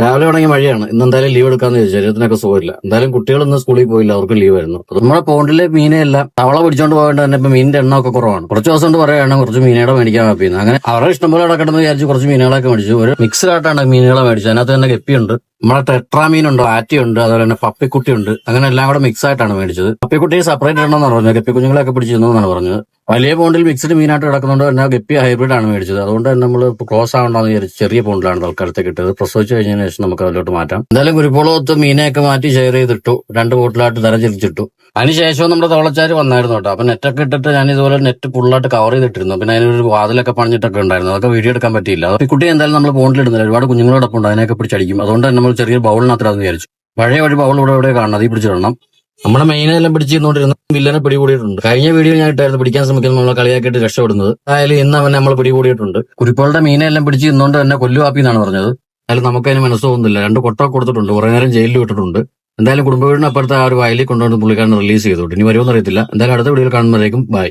രാവിലെ തുടങ്ങിയ മഴയാണ്. ഇന്ന് എന്തായാലും ലീവ് എടുക്കാന്ന് ചോദിച്ചു. ശരീരത്തിനൊക്കെ സുഖമില്ല. എന്തായാലും കുട്ടികൾ ഇന്ന് സ്കൂളിൽ പോയില്ല, അവർക്ക് ലീവ് ആയിരുന്നു. അത് നമ്മുടെ പോണ്ടിലെ മീനെല്ലാം തവള പിടിച്ചോണ്ട് പോകേണ്ട തന്നെ ഇപ്പൊ മീനിന്റെ എണ്ണമൊക്കെ കുറവാണ്. കുറച്ച് ദിവസം കൊണ്ട് പറയുകയാണ് കുറച്ച് മീനുകളെ മേടിക്കാൻ ഹാപ്പിന്ന്. അങ്ങനെ അവരുടെ ഇഷ്ടംപോലെ കിടക്കണമെന്ന് വിചാരിച്ച് കുറച്ച് മീനുകളൊക്കെ മേടിച്ചു. ഒരു മിക്സ്ഡ് ആയിട്ടാണ് മീനുകളെ മേടിച്ചത്. അതിനകത്ത് തന്നെ ഗപ്പിയുണ്ട്, നമ്മളെ ടെട്രാ മീനുണ്ട്, ആറ്റിയുണ്ട്, അതുപോലെ തന്നെ പപ്പിക്കുട്ടിയുണ്ട്. അങ്ങനെ എല്ലാം കൂടെ മിക്സ് ആയിട്ടാണ് മേടിച്ചത്. പപ്പിക്കുട്ടിയെ സെപ്പറേറ്റ് ഇടണമെന്നാണ് പറഞ്ഞത്. ഗപ്പി കുഞ്ഞുങ്ങളെയൊക്കെ പിടിച്ചിരുന്നതാണ് പറഞ്ഞത്. വലിയ പോണ്ടിൽ മിക്സ്ഡ് മീനായിട്ട് കിടക്കുന്നതുകൊണ്ട് തന്നെ ഗപ്പി ഹൈബ്രിഡ് ആണ് മേടിച്ചത്. അതുകൊണ്ട് തന്നെ നമ്മൾ ക്രോസ് ആവണ്ടെന്ന് വിചാരിച്ച് ചെറിയ പോണ്ടിലാണ് തൽക്കാലത്തേക്ക് ഇട്ടത്. പ്രസവിച്ച് കഴിഞ്ഞതിന് ശേഷം നമുക്ക് അതിലോട്ട് മാറ്റാം. എന്തായാലും കുരുപ്പോളത്ത് മീനെയൊക്കെ മാറ്റി ഷെയർ ചെയ്തിട്ടു. 2 ബോട്ടിലായിട്ട് തരംതിരിച്ചിട്ടു. അതിനുശേഷം നമ്മുടെ തവളച്ചാര് വന്നായിരുന്നു കേട്ടോ. അപ്പൊ നെറ്റൊക്കെ ഇട്ടിട്ട് ഞാൻ ഇതുപോലെ നെറ്റ് ഫുള്ളായിട്ട് കവർ ചെയ്തിട്ടിരുന്നു. പിന്നെ അതിനൊരു വാതിലൊക്കെ പണിഞ്ഞിട്ടൊക്കെ ഉണ്ടായിരുന്നു. അതൊക്കെ വീഡിയോ എടുക്കാൻ പറ്റിയില്ല. ഈ കുട്ടി എന്തായാലും നമ്മൾ പോണ്ടിലിടുന്നില്ല. ഒരുപാട് കുഞ്ഞുങ്ങളോടൊപ്പം ഉണ്ട്, അതിനെയൊക്കെ പിടിച്ചടിക്കും. അതുകൊണ്ട് തന്നെ നമ്മൾ ചെറിയ ബൗളിനകത്ത് വിചാരിച്ചു. പഴയ വഴി ബൗൾ ഇവിടെ കാണണം, അതിൽ പിടിച്ചിടണം. നമ്മുടെ മെയിനെല്ലാം പിടിച്ചിരുന്നോണ്ടിരുന്ന വില്ലനെ പിടികൂടിയിട്ടുണ്ട്. കഴിഞ്ഞ വീഡിയോ ഞാൻ ഇട്ടായിരുന്നു പിടിക്കാൻ ശ്രമിക്കുന്നത് നമ്മളെ കളിയാക്കിയിട്ട് രക്ഷപ്പെടുന്നത്. അതായാലും ഇന്ന് അവനെ നമ്മൾ പിടികൂടിയിട്ടുണ്ട്. കുരുപ്പോളുടെ മീനെല്ലാം പിടിച്ച് ഇന്നുകൊണ്ട് തന്നെ കൊല്ലുവാപ്പി എന്നാണ് പറഞ്ഞത്. എന്തായാലും നമുക്കതിന് മനസ്സൊന്നുമില്ല. 2 കൊട്ടൊക്കെ കൊടുത്തിട്ടുണ്ട്, കുറെ നേരം ജയിലിൽ വിട്ടിട്ടുണ്ട്. എന്തായാലും കുടുംബ വീടിനപ്പുറത്തെ ആ ഒരു വയലിൽ കൊണ്ടുവന്ന് പുള്ളിക്കാരൻ റിലീസ് ചെയ്തോട്ട്. ഇനി വരുമോ എന്നറിയത്തില്ല. എന്തായാലും അടുത്ത വീഡിയോയിൽ കാണുമ്പോഴേക്കും ബൈ.